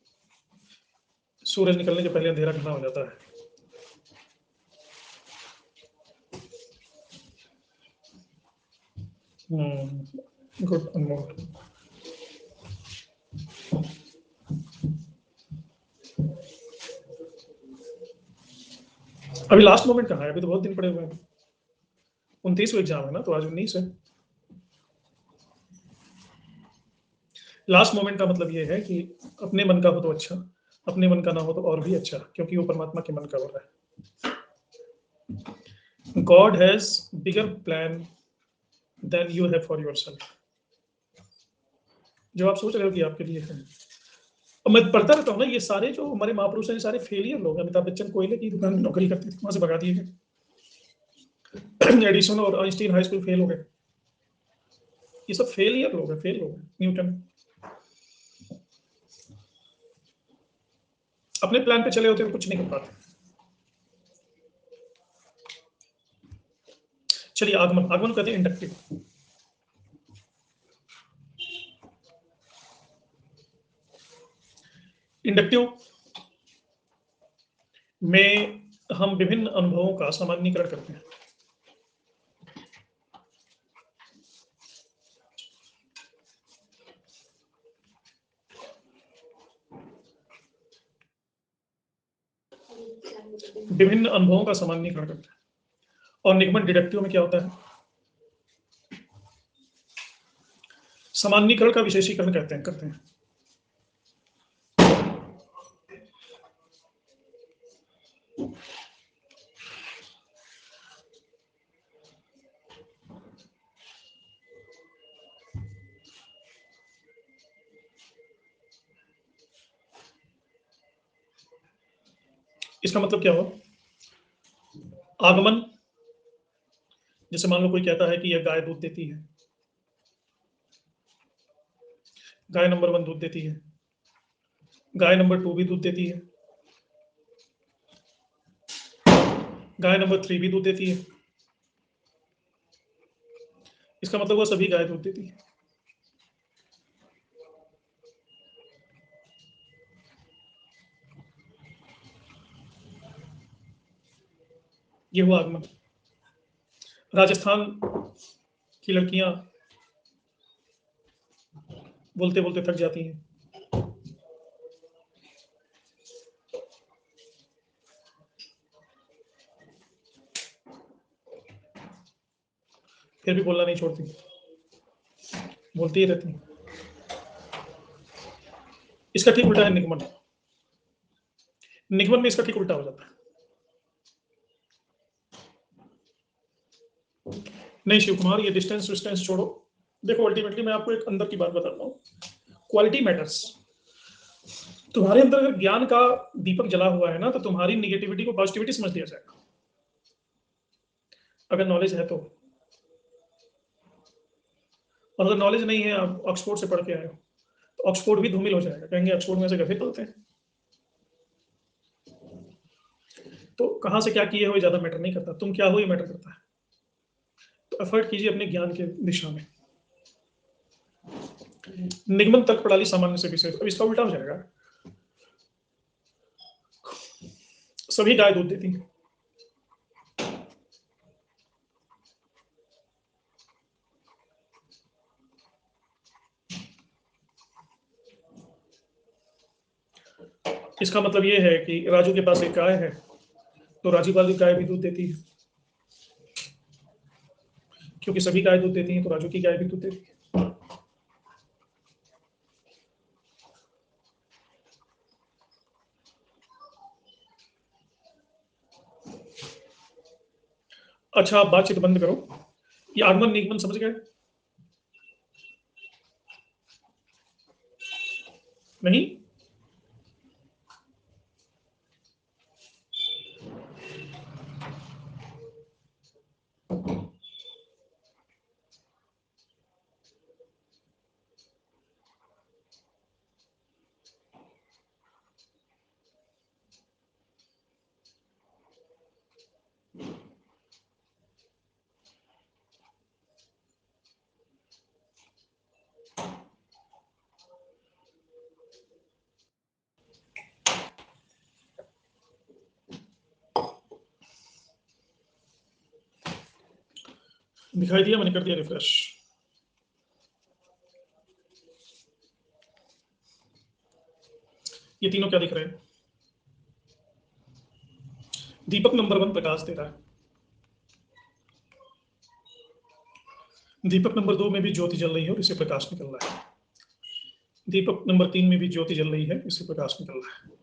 सूरज निकलने के पहले अंधेरा घना हो जाता है। गुड अनमोल। अभी लास्ट मोमेंट कहाँ है, अभी तो बहुत दिन पड़े हुए हैं, 29 एग्जाम है ना, तो आज 19 है। लास्ट मोमेंट का मतलब ये है कि अपने मन का हो तो अच्छा, अपने मन का ना हो तो और भी अच्छा, क्योंकि वो परमात्मा के मन का हो रहा है। God has bigger plan than you have for yourself. जो आप सोच रहे हो कि आपके लिए है। और मैं पढ़ता रहता हूँ ना, ये सारे जो हमारे महापुरुष हैं, सारे फेलियर लोग हैं। अमिताभ बच्चन कोयले की दुकान में नौकरी करते थे, वहां से भगा दिए गए। एडिसन और आइंस्टीन हाई स्कूल फेल हो गए। ये सब फेलियर लोग हैं, फेल लोग हैं। न्यूटन। अपने प्लान पे चले होते तो कुछ नहीं कर पाते। चलिए आगमन, आगमन कहते हैं इंडक्टिव। इंडक्टिव में हम विभिन्न अनुभवों का सामान्यीकरण करते हैं। विभिन्न अनुभवों का सामान्यीकरण करते हैं। और निगमन डिडक्टिव में क्या होता है? सामान्यीकरण का विशेषीकरण करते हैं। इसका मतलब क्या हुआ? आगमन, जैसे मान लो कोई कहता है कि यह गाय दूध देती है, गाय नंबर 1 दूध देती है, गाय नंबर 2 भी दूध देती है, गाय नंबर 3 भी दूध देती है। इसका मतलब वो सभी गाय दूध देती है। ये हुआ आगमन। राजस्थान की लड़कियां बोलते बोलते थक जाती हैं, फिर भी बोलना नहीं छोड़ती, बोलती ही रहती हैं। इसका ठीक उल्टा है निगमन। निगमन में इसका ठीक उल्टा हो जाता है। नहीं शिव कुमार, ये डिस्टेंस डिस्टेंस छोड़ो। देखो अल्टीमेटली मैं आपको एक अंदर की बात बताता हूँ, क्वालिटी मैटर्स। तुम्हारे अंदर अगर ज्ञान का दीपक जला हुआ है ना, तो तुम्हारी निगेटिविटी को पॉजिटिविटी समझ लिया जाएगा। अगर नॉलेज है तो। और अगर नॉलेज नहीं है, आप ऑक्सफोर्ड से पढ़ के आए हो, तो ऑक्सफोर्ड भी धूमिल हो जाएगा, कहेंगे ऑक्सफोर्ड में से गधे पलते हैं। तो कहाँ से क्या किए हो ज्यादा मैटर नहीं करता, तुम क्या हो ये मैटर करता है। तो एफर्ट कीजिए अपने ज्ञान के दिशा में। निगमन तर्क प्रणाली सामान्य से विशेष, अब इसका उल्टा हो जाएगा। सभी गाय दूध देती है, इसका मतलब ये है कि राजू के पास एक गाय है, तो राजू वाली गाय भी दूध देती है, क्योंकि सभी गाय दूध देती हैं, तो राजू की गाय भी दूध देती है। अच्छा आप बातचीत बंद करो, ये आगमन निगमन समझ गए? नहीं? दिखाई दिया, मैंने कर दिया रिफ्रेश। ये तीनों क्या दिख रहे हैं? दीपक नंबर 1 प्रकाश दे रहा है, दीपक नंबर 2 में भी ज्योति जल रही है और इससे प्रकाश निकल रहा है, दीपक नंबर 3 में भी ज्योति जल रही है, इससे प्रकाश निकल रहा है।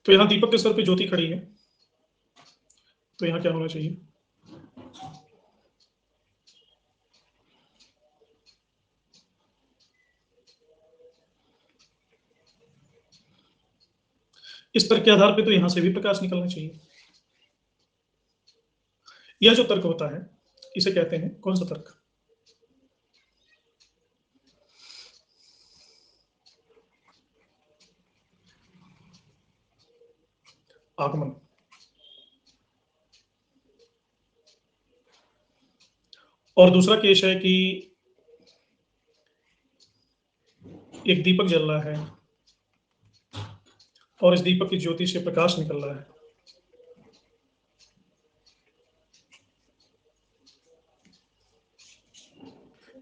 तो यहाँ दीपक के सर पे ज्योति खड़ी है, तो यहाँ क्या होना चाहिए? इस तर्क के आधार पे तो यहाँ से भी प्रकाश निकलना चाहिए। यह जो तर्क होता है इसे कहते हैं कौन सा तर्क? आगमन। और दूसरा केस है कि एक दीपक जल रहा है और इस दीपक की ज्योति से प्रकाश निकल रहा है।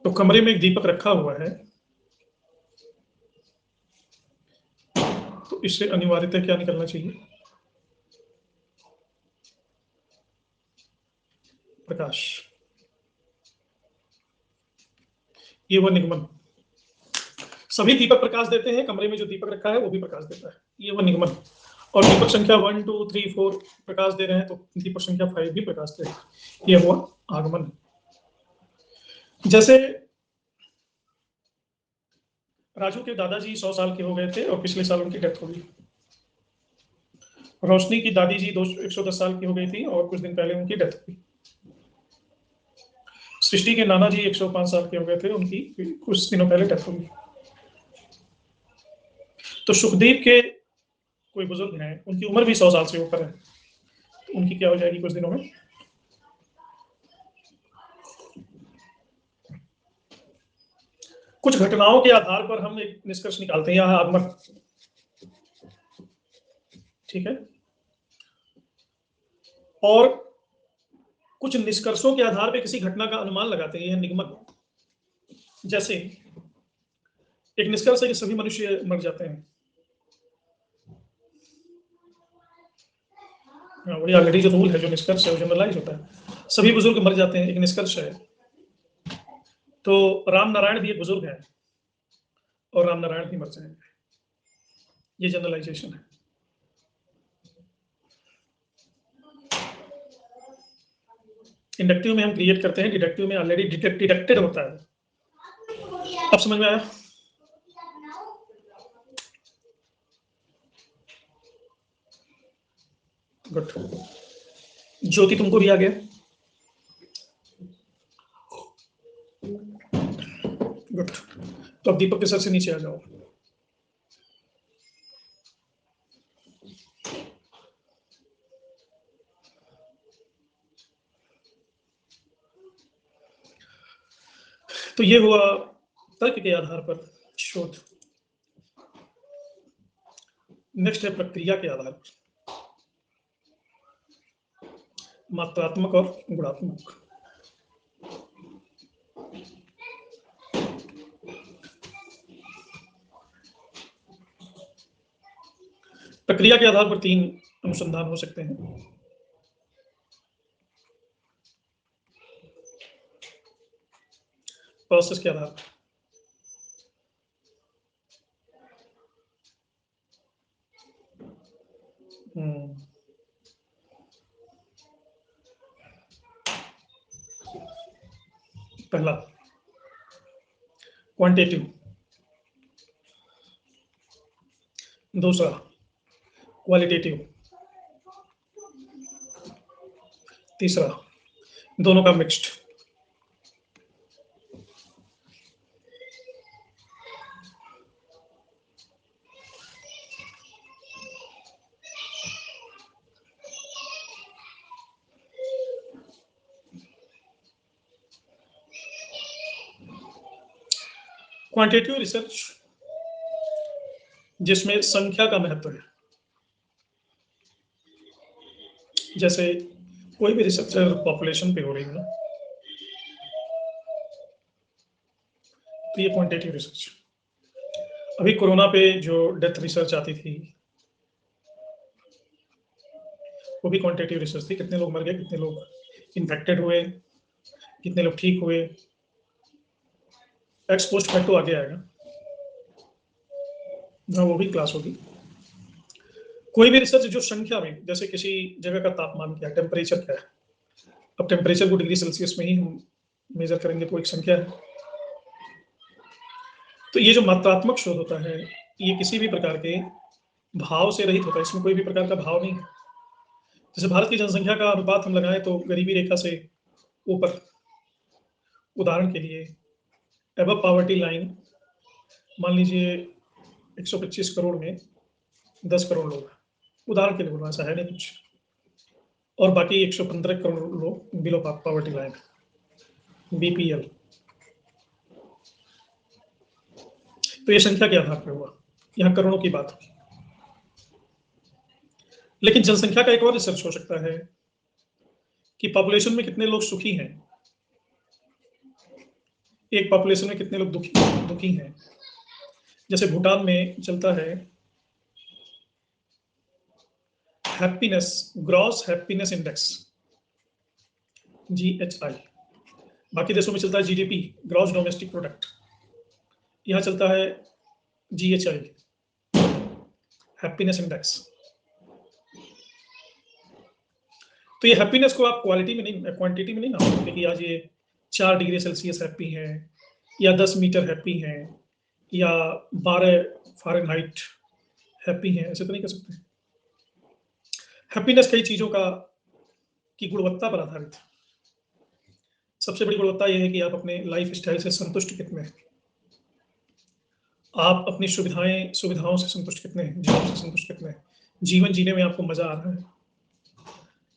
तो कमरे में एक दीपक रखा हुआ है, तो इससे अनिवार्यतः क्या निकलना चाहिए? प्रकाश। ये वह निगमन। सभी दीपक प्रकाश देते हैं, कमरे में जो दीपक रखा है वो भी प्रकाश देता है, ये वह निगमन। और दीपक संख्या 1 2 3 4 प्रकाश दे रहे हैं, तो दीपक संख्या 5 भी प्रकाश दे रहे हैं, ये हुआ आगमन। जैसे राजू के दादाजी 100 साल के हो गए थे और पिछले साल उनकी डेथ हो गई। रोशनी की दादी जी 110 साल की हो गई थी और कुछ दिन पहले उनकी डेथ हुई। सृष्टि के नाना जी 105 साल के हो गए थे, उनकी कुछ दिनों पहले डेथ हो गई। तो सुखदीप के कोई बुजुर्ग हैं, उनकी उम्र भी 100 साल से ऊपर है, तो उनकी क्या हो जाएगी कुछ दिनों में? कुछ घटनाओं के आधार पर हम एक निष्कर्ष निकालते हैं, यहाँ आगमन, ठीक है। और कुछ निष्कर्षों के आधार पर किसी घटना का अनुमान लगाते हैं, यह निगमन। जैसे एक निष्कर्ष है कि सभी मनुष्य मर जाते हैं, वही ऑलरेडी जो रूल है, जो निष्कर्ष है वो जनरलाइज होता है, सभी बुजुर्ग मर जाते हैं, एक निष्कर्ष है। तो राम नारायण भी एक बुजुर्ग है और राम नारायण भी मर जाएंगे, ये जनरलाइजेशन है। इंडक्टिव में हम क्रिएट करते हैं, डिडक्टिव में ऑलरेडी डिडक्टेड होता है। अब समझ में आया? गुड। ज्योति तुमको भी आ गया? गुड। तो अब दीपक के सर से नीचे आ जाओ। तो ये हुआ तर्क के आधार पर शोध। नेक्स्ट है प्रक्रिया के आधार पर, मात्रात्मक और गुणात्मक। प्रक्रिया के आधार पर 3 अनुसंधान हो सकते हैं। प्रोसेस के आधार पर, पहला क्वांटिटिव, दूसरा क्वालिटेटिव, तीसरा दोनों का मिक्स्ड। क्वांटिटेटिव रिसर्च जिसमें संख्या का महत्व है, जैसे कोई भी रिसर्च पॉपुलेशन पे हो रही है ना, तो ये क्वांटिटेटिव रिसर्च। अभी कोरोना पे जो डेथ रिसर्च आती थी वो भी क्वांटिटेटिव रिसर्च थी, कितने लोग मर गए, कितने लोग इन्फेक्टेड हुए, कितने लोग ठीक हुए। एक्स पोस्ट फैक्टो आगे आएगा, हाँ वो भी क्लास होगी। कोई भी रिसर्च जो संख्या में, जैसे किसी जगह का तापमान क्या है, टेम्परेचर क्या है, अब टेम्परेचर को डिग्री सेल्सियस में ही हम मेजर करेंगे तो एक संख्या है। तो ये जो मात्रात्मक शोध होता है, ये किसी भी प्रकार के भाव से रहित होता है, इसमें कोई भी प्रकार का भाव नहीं है। जैसे भारत की जनसंख्या का अनुपात हम लगाएं तो गरीबी रेखा से ऊपर, उदाहरण के लिए एबव पॉवर्टी लाइन, मान लीजिए 125 करोड़ में 10 करोड़ लोग, उदाहरण के लिए बोल रहा, ऐसा है नहीं कुछ, और बाकी 115 करोड़ लोग बिलो पॉवर्टी लाइन, बीपीएल। तो ये संख्या के आधार पर हुआ, यहाँ करोड़ों की बात हुई। लेकिन जनसंख्या का एक और रिसर्च हो सकता है कि पॉपुलेशन में कितने लोग सुखी हैं, एक पॉपुलेशन में कितने लोग दुखी हैं। जैसे भूटान में चलता है happiness, gross happiness index, GHI। बाकी देशों में चलता है जीडीपी, ग्रॉस डोमेस्टिक प्रोडक्ट। यहाँ चलता है GHI, हैप्पीनेस इंडेक्स। तो ये हैप्पीनेस को आप क्वालिटी में नहीं, क्वांटिटी में नहीं नापोगे कि आज ये 4 डिग्री सेल्सियस हैप्पी हैं, या 10 मीटर हैप्पी हैं, या 12 फ़ारेनहाइट हैप्पी हैं, ऐसे तो नहीं कर सकते। हैप्पीनेस कई चीज़ों की गुणवत्ता पर आधारित है। सबसे बड़ी गुणवत्ता यह है कि आप अपने लाइफ स्टाइल से संतुष्ट कितने हैं, आप अपनी सुविधाओं से संतुष्ट कितने हैं, जॉब से संतुष्ट कितने हैं, जीवन जीने में आपको मजा आ रहा है,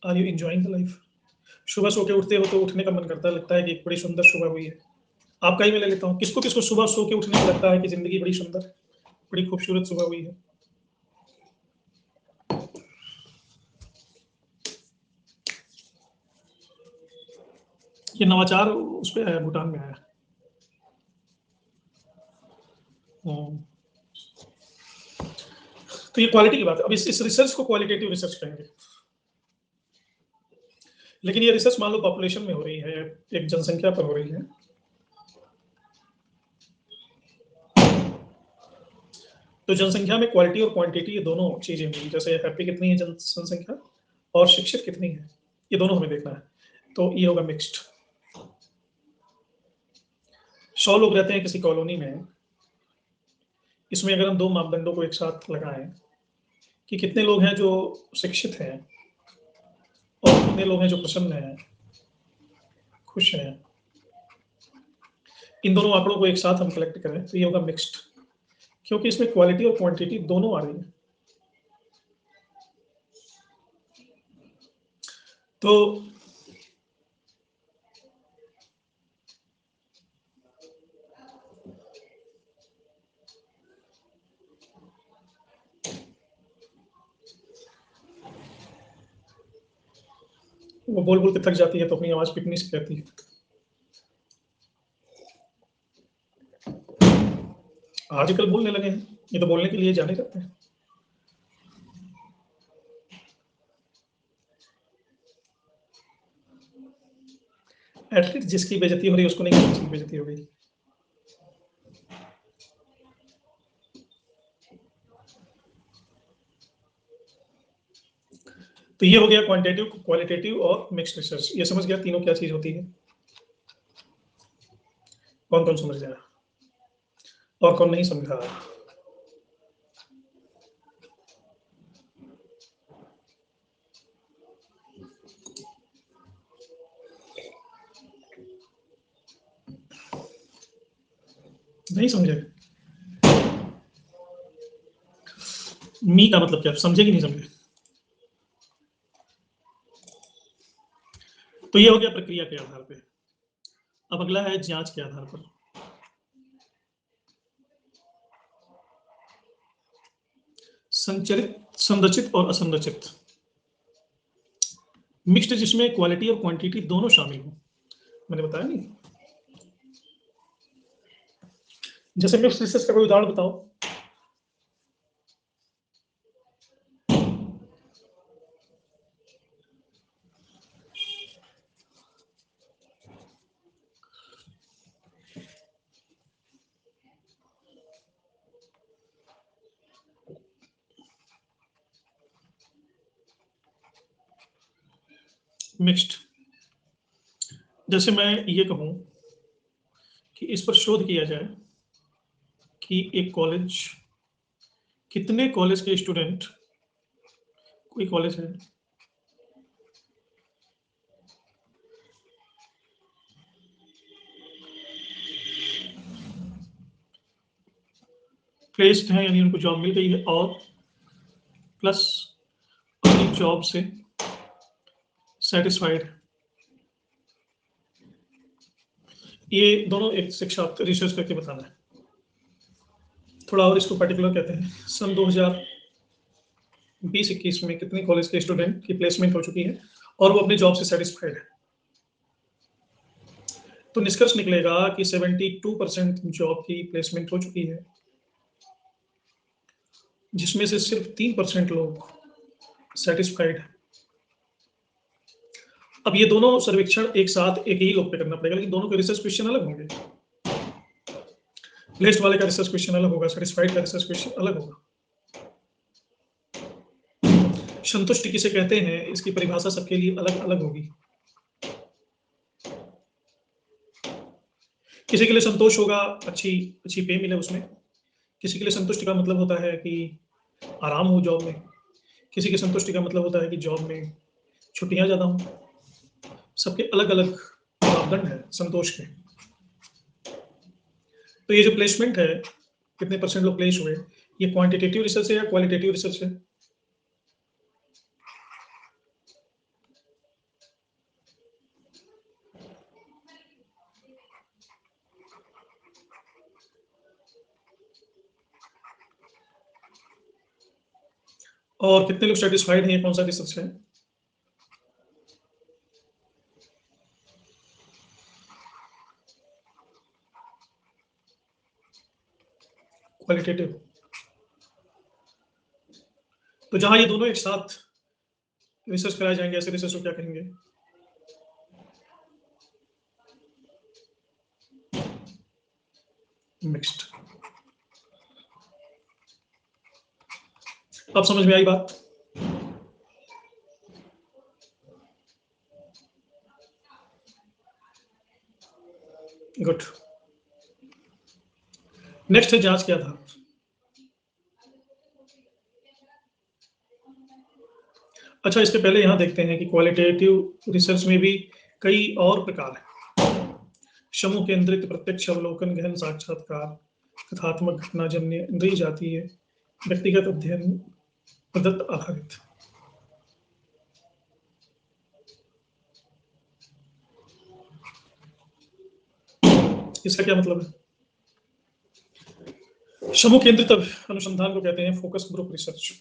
are you enjoying the life. सुबह सो के उठते हो तो उठने का मन करता है, लगता है कि एक बड़ी सुंदर सुबह हुई है। आपका ही मैं ले लेता हूँ, किसको किसको सुबह सो के उठने को लगता है कि जिंदगी बड़ी सुंदर, बड़ी खूबसूरत सुबह हुई है। ये नवाचार उस पर आया, भूटान में आया। तो ये क्वालिटी की बात है। अब इस रिसर्च को क्वालिटेटिव रिसर्च कहेंगे। लेकिन ये रिसर्च मान लो पॉपुलेशन में हो रही है, एक जनसंख्या पर हो रही है, तो जनसंख्या में क्वालिटी और क्वांटिटी ये दोनों चीजें होंगी। जैसे हैप्पी कितनी है जनसंख्या और शिक्षित कितनी है, ये दोनों हमें देखना है। तो ये होगा मिक्स्ड। 100 लोग रहते हैं किसी कॉलोनी में, इसमें अगर हम दो मापदंडों को एक साथ लगाएं कि कितने लोग हैं जो शिक्षित हैं और कितने लोग हैं जो प्रसन्न हैं, खुश हैं, इन दोनों आंकड़ों को एक साथ हम कलेक्ट करें तो ये होगा मिक्स्ड, क्योंकि इसमें क्वालिटी और क्वांटिटी दोनों आ रही है। तो वो बोल बोल के थक जाती है तो अपनी आवाज पिटनी से कहती है। आजकल बोलने लगे हैं, ये तो बोलने के लिए जाने जाते हैं। एटलीस्ट जिसकी बेइज्जती हो रही है उसको नहीं, किसी की बेइज्जती हो गई। तो ये हो गया क्वांटिटेटिव, क्वालिटेटिव और मिक्स्ड रिसर्च। ये समझ गया तीनों क्या चीज होती है, कौन कौन समझ गया और कौन नहीं समझा। नहीं समझे, मी का मतलब क्या, समझे कि नहीं समझे। तो ये हो गया प्रक्रिया के आधार पे। अब अगला है जांच के आधार पर। संचरित, संरचित और असंरचित, मिक्स्ड, जिसमें क्वालिटी और क्वांटिटी दोनों शामिल हो। मैंने बताया नहीं। जैसे मिक्स्ड रिसर्च का कोई उदाहरण बताओ। मिक्स्ड। जैसे मैं ये कहूं कि इस पर शोध किया जाए कि एक कॉलेज, कितने कॉलेज के स्टूडेंट, कोई कॉलेज है प्लेस्ड हैं, यानी उनको जॉब मिल गई है, और प्लस अपनी जॉब से सेटिस्फाइड। ये दोनों एक शिक्षा रिसर्च करके बताना है। थोड़ा और इसको पर्टिकुलर कहते हैं, सन 2020-21 में कितने कॉलेज के स्टूडेंट की प्लेसमेंट हो चुकी है और वो अपनी जॉब से सेटिस्फाइड है। तो निष्कर्ष निकलेगा कि 72% जॉब की प्लेसमेंट हो चुकी है, जिसमें से सिर्फ 3% लोग सेटिस्फाइड है। अब ये दोनों सर्वेक्षण एक साथ एक ही लोग पे करना पड़ेगा, लेकिन दोनों के रिसर्च क्वेश्चन अलग होंगे। प्लेस्ड वाले का रिसर्च क्वेश्चन अलग होगा, सेटिस्फाइड का रिसर्च क्वेश्चन अलग होगा। संतुष्टि किसे कहते हैं, इसकी परिभाषा सबके लिए अलग अलग होगी। किसी के लिए संतोष होगा अच्छी अच्छी पे मिले उसमें, किसी के लिए संतुष्टि का मतलब होता है कि आराम हो जॉब में, किसी की संतुष्टि का मतलब होता है कि जॉब में छुट्टियां ज्यादा हों। सबके अलग अलग मापदंड है संतोष के। तो ये जो प्लेसमेंट है, कितने परसेंट लोग प्लेस हुए, ये क्वांटिटेटिव रिसर्च है या क्वालिटेटिव रिसर्च है? और कितने लोग सेटिस्फाइड हैं, ये कौन सा रिसर्च है? क्वालिटेटिव। तो जहां ये दोनों एक साथ रिसर्च कराए जाएंगे, ऐसे रिसर्च को क्या कहेंगे? मिक्स्ड। अब समझ में आई बात? गुड। नेक्स्ट है जांच के आधार। अच्छा, इसके पहले यहाँ देखते हैं कि क्वालिटेटिव रिसर्च में भी कई और प्रकार हैं। समूह केंद्रित, प्रत्यक्ष अवलोकन, गहन साक्षात्कार, कथात्मक, घटनाजन्य, इंद्रिय जातीय, व्यक्तिगत अध्ययन, प्रदत्त आधारित। इसका क्या मतलब है? समूह केंद्रित अनुसंधान को कहते हैं फोकस ग्रुप रिसर्च।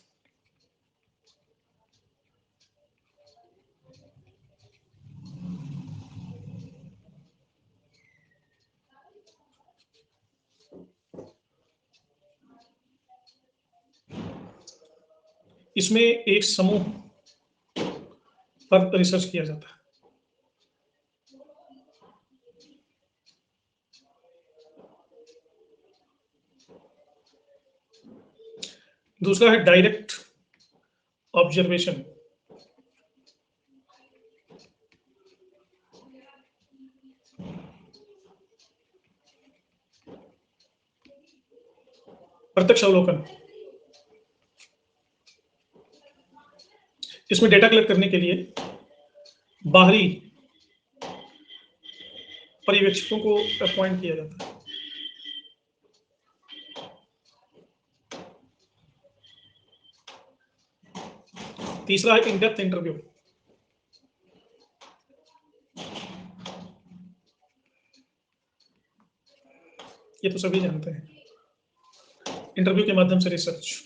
इसमें एक समूह पर रिसर्च किया जाता है। दूसरा है डायरेक्ट ऑब्जर्वेशन। प्रत्यक्ष अवलोकन, इसमें डेटा कलेक्ट करने के लिए बाहरी पर्यवेक्षकों को अपॉइंट किया जाता है। तीसरा है इन डेप्थ इंटरव्यू। ये तो सभी जानते हैं, इंटरव्यू के माध्यम से रिसर्च।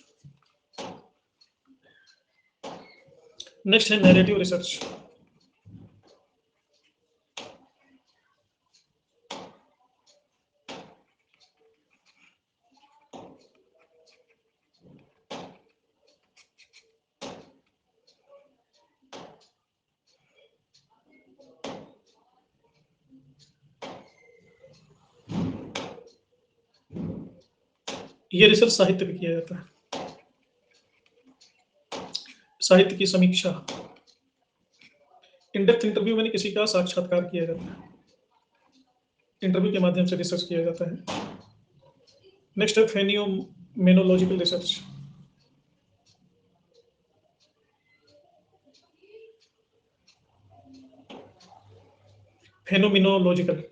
नेक्स्ट है नैरेटिव रिसर्च। ये रिसर्च साहित्य में किया जाता है। साहित्य की समीक्षा, इन डेप्थ इंटरव्यू में किसी का साक्षात्कार किया जाता है, इंटरव्यू के माध्यम से रिसर्च किया जाता है। नेक्स्ट है फेनोमेनोलॉजिकल रिसर्च। फेनोमेनोलॉजिकल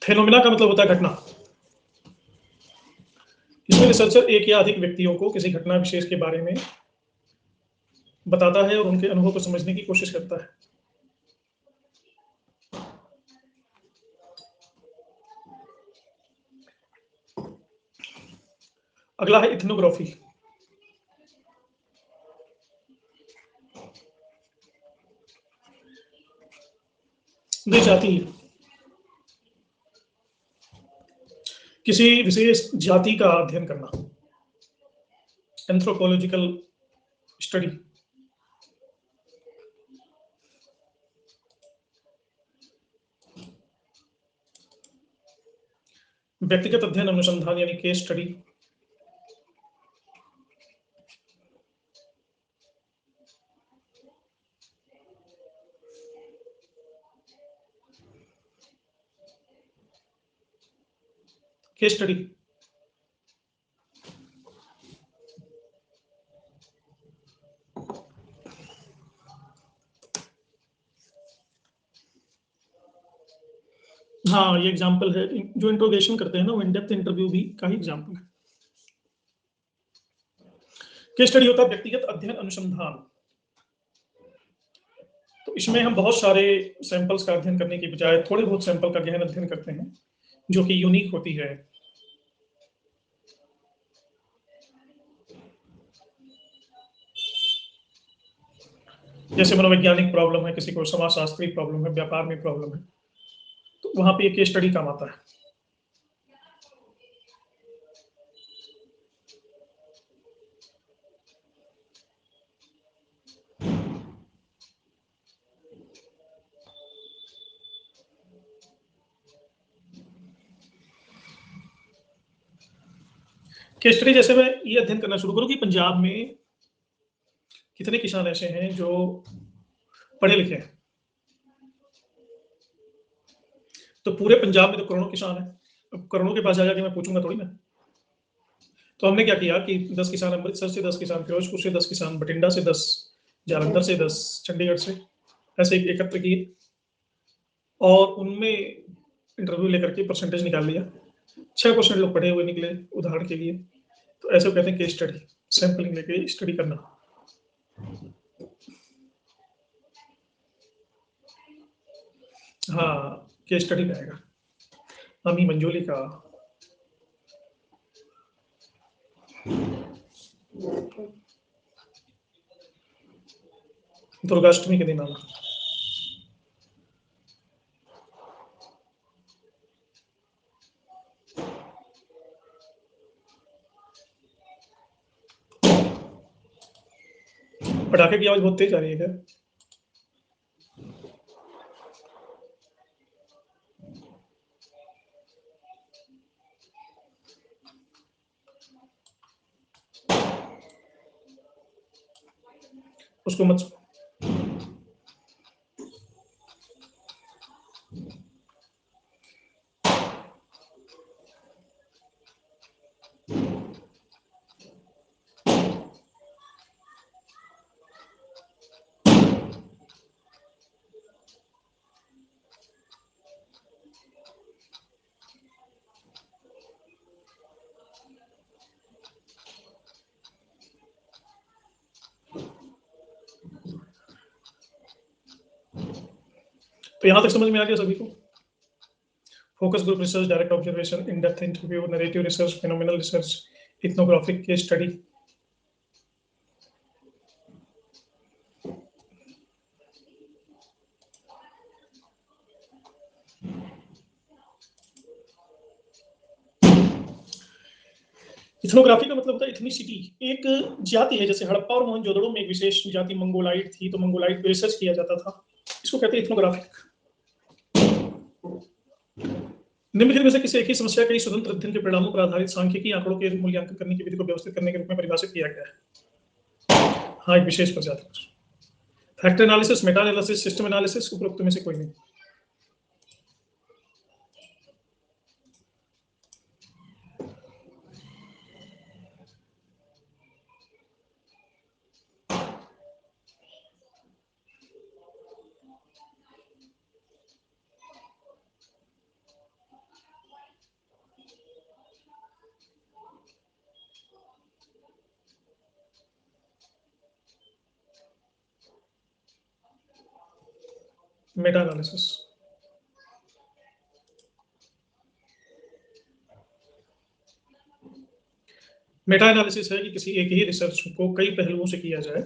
फेनोमेना का मतलब होता है घटना। इसमें रिसर्चर एक या अधिक व्यक्तियों को किसी घटना विशेष के बारे में बताता है और उनके अनुभव को समझने की कोशिश करता है। अगला है इथनोग्राफी। जाति, किसी विशेष जाति का अध्ययन करना, एंथ्रोपोलॉजिकल स्टडी। व्यक्तिगत अध्ययन अनुसंधान यानी केस स्टडी। केस स्टडी हाँ, ये एग्जाम्पल है। जो इंट्रोगेशन करते हैं ना, वो इन डेप्थ इंटरव्यू भी का ही एग्जाम्पल है। केस स्टडी होता है व्यक्तिगत अध्ययन अनुसंधान। तो इसमें हम बहुत सारे सैंपल्स का अध्ययन करने की बजाय थोड़े बहुत सैंपल का गहन अध्ययन करते हैं, जो कि यूनिक होती है। जैसे मनोवैज्ञानिक प्रॉब्लम है, किसी को समाजशास्त्रीय प्रॉब्लम है, व्यापार में प्रॉब्लम है, तो वहां पे ये केस स्टडी काम आता है। केस स्टडी जैसे मैं ये अध्ययन करना शुरू करूं कि पंजाब में कितने किसान ऐसे हैं जो पढ़े लिखे हैं। तो पूरे पंजाब में तो करोड़ों किसान हैं, अब करोड़ों के पास जा जाके मैं पूछूंगा थोड़ी ना। तो हमने क्या किया कि 10 किसान अमृतसर से, 10 किसान फिरोजपुर से, 10 किसान बठिंडा से, 10 जालंधर से, 10 चंडीगढ़ से, ऐसे एकत्र किए और उनमें इंटरव्यू लेकर के परसेंटेज निकाल लिया। 6% लोग पढ़े हुए निकले उदाहरण के लिए। तो ऐसे कहते हैं केस स्टडी, सैंपलिंग लेके स्टडी करना। हाँ, केस स्टडी रहेगा। अमी मंजोली का दुर्गाष्टमी के दिन आना। पटाखे की आवाज बहुत तेज आ रही है क्या? उसको मत सुनो। तो यहां तक समझ में आ गया सभी को? Focus group research, direct observation, in depth interview, narrative research, phenomenal research, ethnographic case study. Ethnography का मतलब होता है इथनिसिटी। एक जाति है, जैसे हड़प्पा और मोहनजोदड़ो में एक विशेष जाति मंगोलाइट थी, तो मंगोलाइट पे रिसर्च किया जाता था, इसको कहते हैं इथनोग्राफिक। निम्नलिखित में से किसी एक ही समस्या कई स्वतंत्र अध्ययन के परिणामों पर आधारित सांख्यिकीय आंकड़ों के मूल्यांकन करने की विधि को व्यवस्थित करने के रूप में परिभाषित किया गया है? हाँ, एक विशेष प्रजाति। Factor analysis, Meta analysis, system analysis, उपरोक्त में से कोई नहीं। Meta analysis. मेटा एनालिसिस है कि किसी एक ही रिसर्च को कई पहलुओं से किया जाए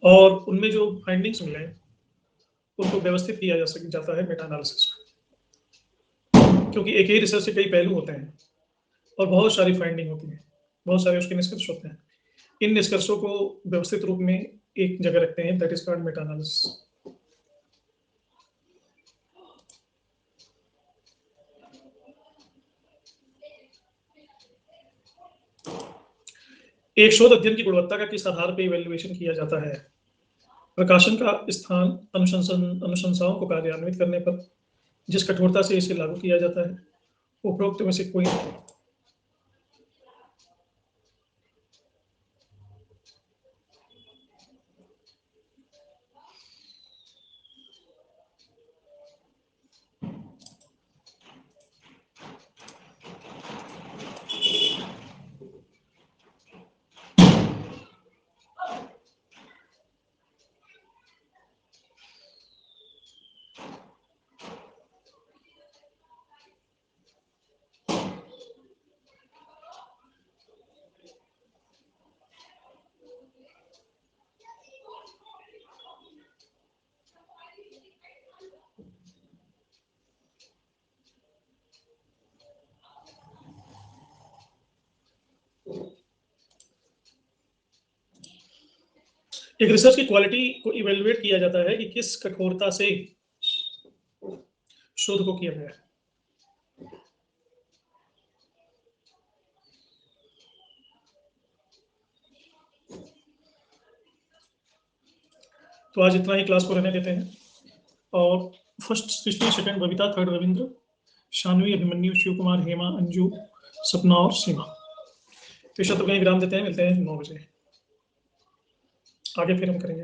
और उनमें जो फाइंडिंग्स मिले उनको व्यवस्थित किया जाता है मेटा एनालिसिस में, क्योंकि एक ही रिसर्च के कई पहलू होते हैं और बहुत सारी फाइंडिंग होती है, बहुत सारे उसके निष्कर्ष होते हैं। इन निष्कर्षों को व्यवस्थित रूप में एक जगह रखते हैं, that is called Meta analysis. एक शोध अध्ययन की गुणवत्ता का किस आधार पर इवैल्यूएशन किया जाता है? प्रकाशन का स्थान, अनुशंसाओं को कार्यान्वित करने पर, जिस कठोरता से इसे लागू किया जाता है, उपरोक्त में से कोई नहीं। एक रिसर्च की क्वालिटी को इवेल्युएट किया जाता है कि किस कठोरता से शोध को किया गया है। तो आज इतना ही क्लास को रहने देते हैं। और फर्स्ट सृष्टि, सेकंड बबीता, थर्ड रविंद्र, शानवी, अभिमन्यु, शिव कुमार, हेमा, अंजू, सपना और सीमा। तो शत्रु कहीं विराम देते हैं, मिलते हैं 9 बजे। आगे फिर हम करेंगे।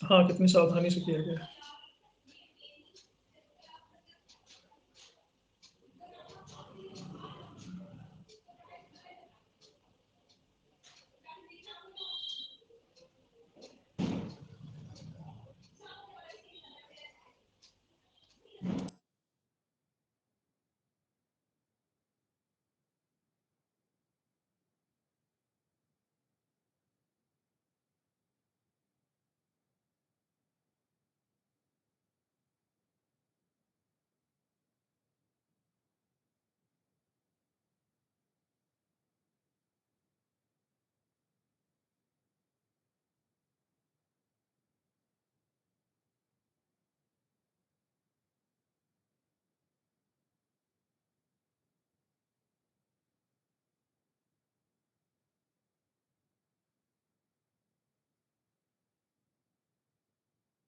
हाँ, कितनी सावधानी से किया गया है।